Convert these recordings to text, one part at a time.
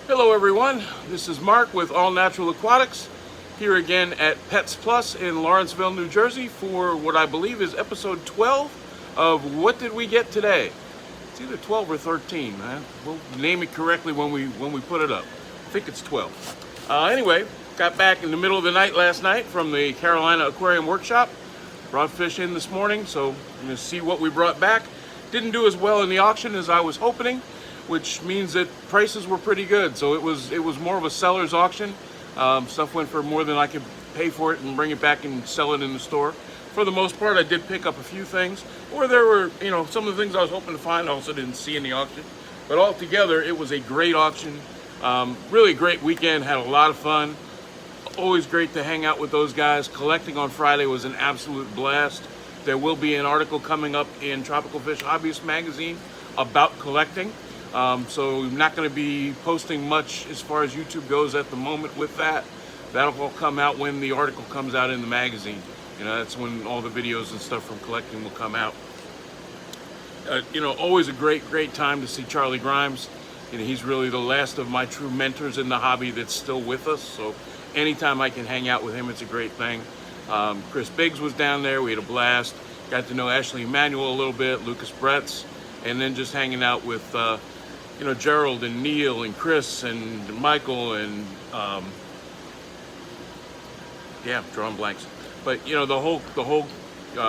Hello everyone, this is Mark with All Natural Aquatics, here again at Pets Plus in Lawrenceville, New Jersey for what I believe is episode 12 of What Did We Get Today? It's either 12 or 13, man. We'll name it correctly when we put it up. I think it's 12. Anyway, got back in the middle of the night last night from the Carolina Aquarium Workshop. Brought fish in this morning, so I'm going to see what we brought back. Didn't do as well in the auction as I was hoping, which means that prices were pretty good. So it was more of a seller's auction. Stuff went for more than I could pay for it and bring it back and sell it in the store. For the most part, I did pick up a few things, or there were, some of the things I was hoping to find I also didn't see in the auction. But altogether, it was a great auction. Really great weekend, had a lot of fun. Always great to hang out with those guys. Collecting on Friday was an absolute blast. There will be an article coming up in Tropical Fish Hobbyist magazine about collecting. So I'm not going to be posting much as far as YouTube goes at the moment with that. That'll all come out when the article comes out in the magazine. That's when all the videos and stuff from collecting will come out. Always a great time to see Charlie Grimes. He's really the last of my true mentors in the hobby that's still with us. So anytime I can hang out with him, it's a great thing. Chris Biggs was down there. We had a blast. Got to know Ashley Emanuel a little bit, Lucas Bretz, and then just hanging out with Gerald and Neil and Chris and Michael and drawing blanks. But the whole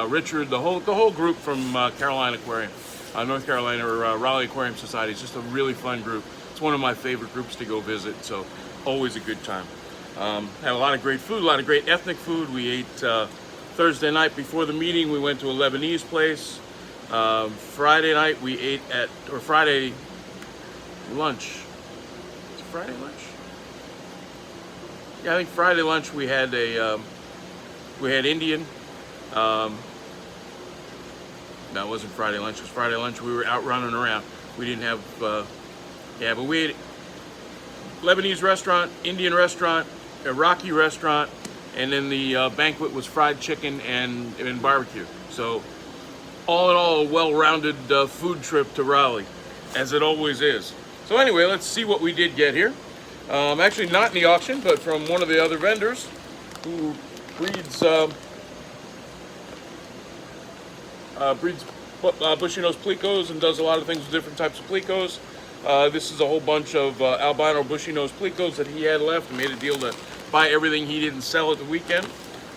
Richard, the whole group from Carolina Aquarium, North Carolina, or Raleigh Aquarium Society. It's just a really fun group. It's one of my favorite groups to go visit. So always a good time. Had a lot of great food, a lot of great ethnic food. We ate Thursday night before the meeting. We went to a Lebanese place. Friday night we ate Friday lunch. Is it Friday lunch? Yeah, I think Friday lunch we had Indian. No, it wasn't Friday lunch. It was Friday lunch. We were out running around. We didn't have, but we ate Lebanese restaurant, Indian restaurant, Iraqi restaurant, and then the banquet was fried chicken and barbecue. So all in all, a well-rounded food trip to Raleigh, as it always is. So anyway, let's see what we did get here. Actually not in the auction, but from one of the other vendors who breeds bushy-nosed plecos and does a lot of things with different types of plecos. This is a whole bunch of albino bushy-nosed plecos that he had left. He made a deal to buy everything he didn't sell at the weekend.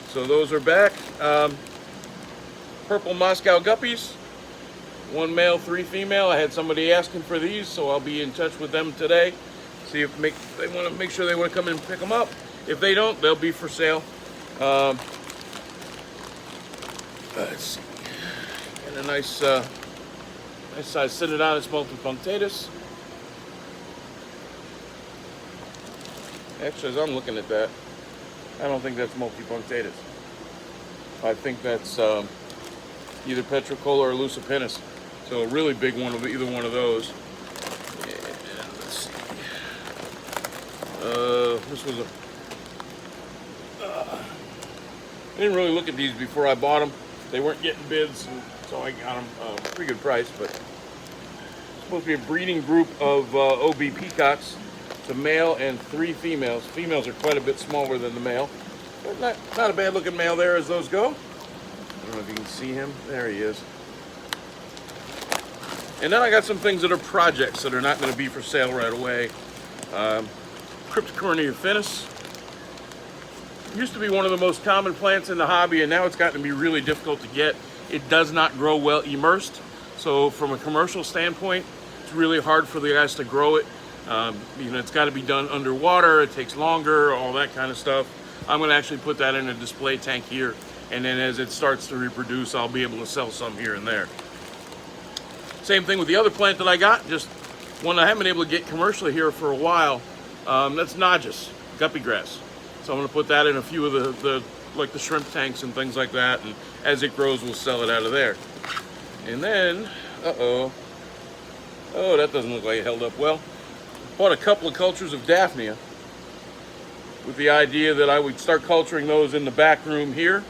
So those are back. Purple Moscow guppies, 1 male, 3 female. I had somebody asking for these, so I'll be in touch with them today. See if they want to make sure they want to come in and pick them up. If they don't, they'll be for sale. Let's see. And a nice size Synodontis multipunctatus. Actually, as I'm looking at that, I don't think that's multipunctatus. I think that's either Petricola or Lucipennis. So a really big one of either one of those. And let's see. This was I didn't really look at these before I bought them. They weren't getting bids, so I got them pretty good price. But it's supposed to be a breeding group of OB peacocks. It's a male and 3 females. Females are quite a bit smaller than the male, but not a bad looking male there as those go. I don't know if you can see him. There he is. And then I got some things that are projects that are not going to be for sale right away. Cryptocoronea finis. Used to be one of the most common plants in the hobby, and now it's gotten to be really difficult to get. It does not grow well immersed. So from a commercial standpoint, it's really hard for the guys to grow it. It's got to be done underwater. It takes longer, all that kind of stuff. I'm going to actually put that in a display tank here, and then as it starts to reproduce, I'll be able to sell some here and there. Same thing with the other plant that I got, just one I haven't been able to get commercially here for a while. That's Nodus, guppy grass. So I'm going to put that in a few of the shrimp tanks and things like that, and as it grows, we'll sell it out of there. And then, oh, that doesn't look like it held up well. Bought a couple of cultures of Daphnia with the idea that I would start culturing those in the back room here,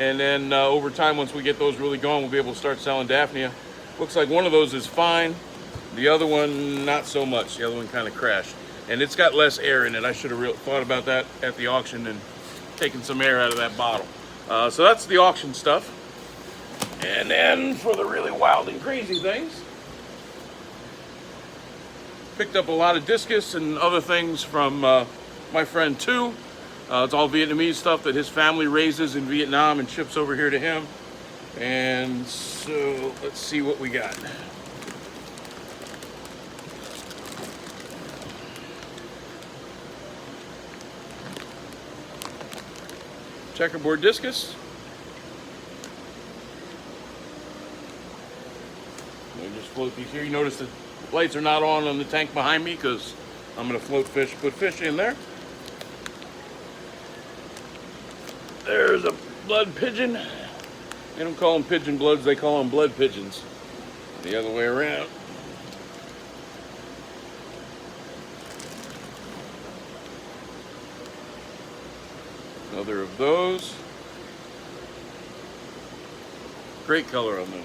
and then over time, once we get those really going, we'll be able to start selling Daphnia. Looks like one of those is fine. The other one, not so much. The other one kind of crashed. and it's got less air in it. I should have thought about that at the auction and taken some air out of that bottle. So that's the auction stuff. And then for the really wild and crazy things, picked up a lot of discus and other things from my friend Tu. It's all Vietnamese stuff that his family raises in Vietnam and ships over here to him. And so let's see what we got. Checkerboard discus. Let me just float these here. You notice the lights are not on the tank behind me because I'm going to float fish, put fish in there. There's a blood pigeon. They don't call them pigeon bloods, they call them blood pigeons. The other way around. Another of those. Great color on them.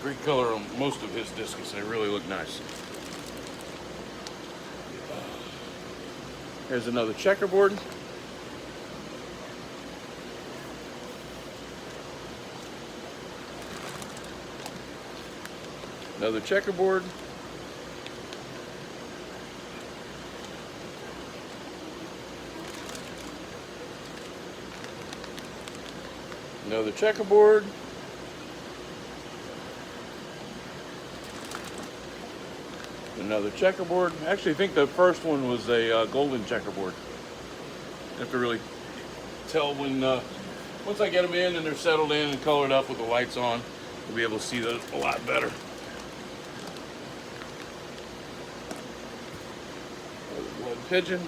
Great color on most of his discus. They really look nice. Here's another checkerboard. Another checkerboard. Another checkerboard. Another checkerboard. I actually think the first one was a golden checkerboard. You have to really tell when, once I get them in and they're settled in and colored up with the lights on, you'll be able to see that a lot better. Another blood pigeon.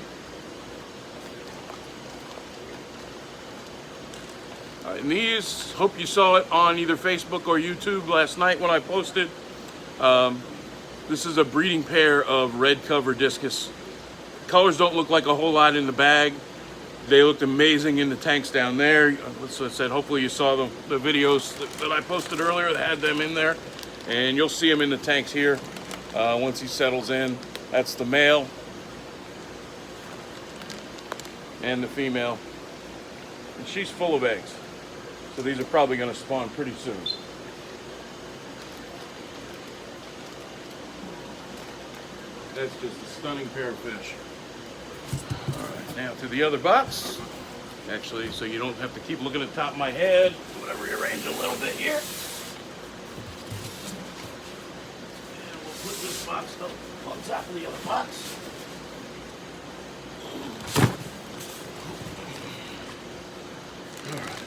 And these, hope you saw it on either Facebook or YouTube last night when I posted. This is a breeding pair of red cover discus. Colors don't look like a whole lot in the bag. They looked amazing in the tanks down there. So I said, hopefully you saw the videos that I posted earlier that had them in there. And you'll see them in the tanks here once he settles in. That's the male and the female. And she's full of eggs. So these are probably going to spawn pretty soon. That's just a stunning pair of fish. All right, now to the other box. Actually, so you don't have to keep looking at the top of my head. I'm going to rearrange a little bit here. And we'll put this box up on top of the other box. All right.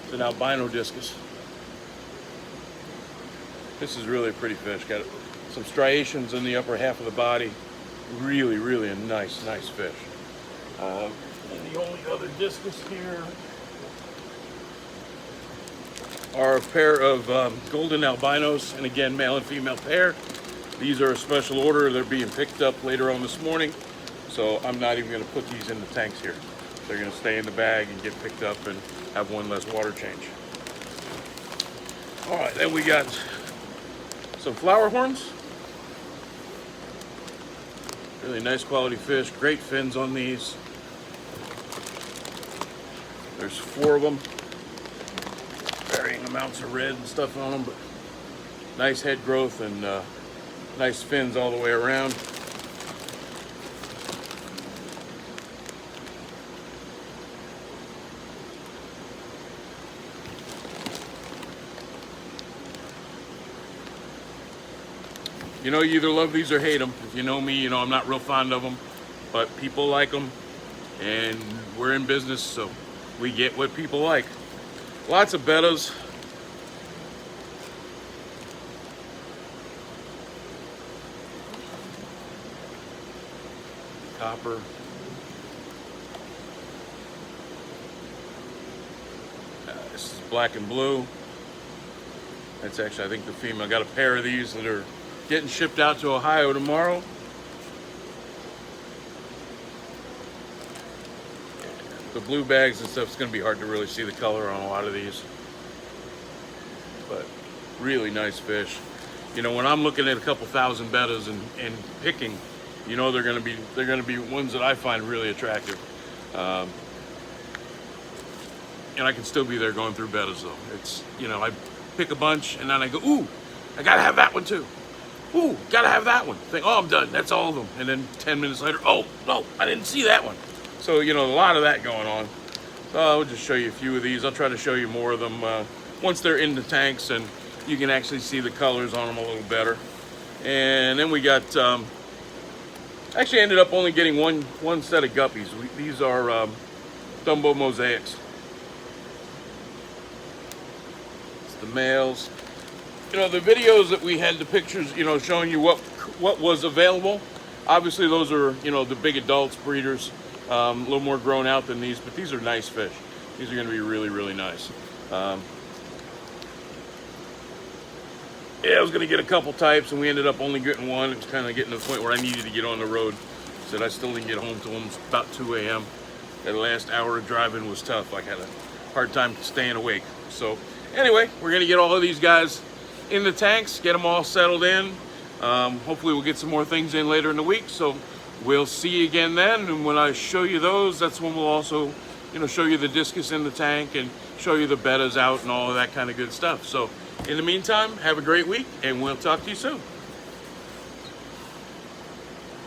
It's an albino discus. This is really a pretty fish. Got some striations in the upper half of the body. Really, really a nice fish. And the only other discus here are a pair of golden albinos, and again, male and female pair. These are a special order. They're being picked up later on this morning, so I'm not even going to put these in the tanks here. They're going to stay in the bag and get picked up and have one less water change. All right, then we got some flower horns. Really nice quality fish, great fins on these. There's 4 of them. Varying amounts of red and stuff on them, but nice head growth and nice fins all the way around. You know, you either love these or hate them. If you know me, you know I'm not real fond of them, but people like them, and we're in business, so we get what people like. Lots of Bettas. Copper. This is black and blue. That's actually, I think, the female. I got a pair of these that are getting shipped out to Ohio tomorrow. And the blue bags and stuff, it's going to be hard to really see the color on a lot of these. But really nice fish. You know, when I'm looking at a couple thousand bettas and picking, you know, they're going to be ones that I find really attractive. And I can still be there going through bettas though. It's, you know, I pick a bunch and then I go, ooh, I gotta have that one too. Ooh, gotta have that one. Think, oh, I'm done. That's all of them. And then 10 minutes later, oh, no, I didn't see that one. So, you know, a lot of that going on. So I'll just show you a few of these. I'll try to show you more of them once they're in the tanks and you can actually see the colors on them a little better. And then we got, actually ended up only getting one set of guppies. These are Dumbo mosaics. It's the males. You know, the videos that we had, the pictures, you know, showing you what was available. Obviously, those are, you know, the big adults, breeders, a little more grown out than these, but these are nice fish. These are going to be really, really nice. Yeah, I was going to get a couple types, and we ended up only getting one. It was kind of getting to the point where I needed to get on the road. Said I still didn't get home till almost about 2 a.m. That last hour of driving was tough. I had a hard time staying awake. So anyway, we're going to get all of these guys in the tanks, get them all settled in. Hopefully we'll get some more things in later in the week. So we'll see you again then. And when I show you those, that's when we'll also, you know, show you the discus in the tank and show you the bettas out and all of that kind of good stuff. So in the meantime, have a great week and we'll talk to you soon.